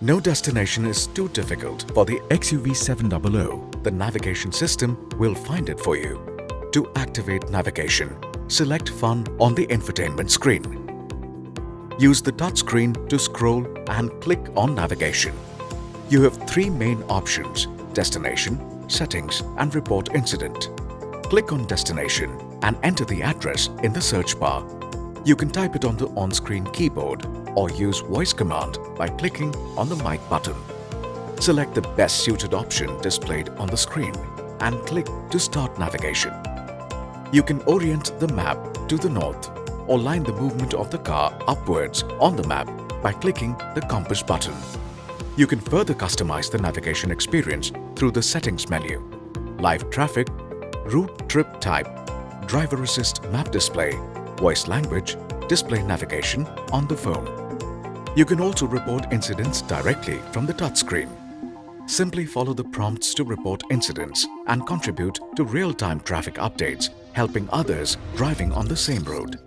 No destination is too difficult for the XUV 700. The navigation system will find it for you. To activate navigation, select Fun on the infotainment screen. Use the touchscreen to scroll and click on navigation. You have three main options: destination, settings and report incident. Click on destination and enter the address in the search bar. You can type it on the on-screen keyboard or use voice command by clicking on the mic button. Select the best suited option displayed on the screen and click to start navigation. You can orient the map to the north or line the movement of the car upwards on the map by clicking the compass button. You can further customize the navigation experience through the settings menu, live traffic, route trip type, driver assist map display, voice language, display navigation on the phone. You can also report incidents directly from the touchscreen. Simply follow the prompts to report incidents and contribute to real-time traffic updates, helping others driving on the same road.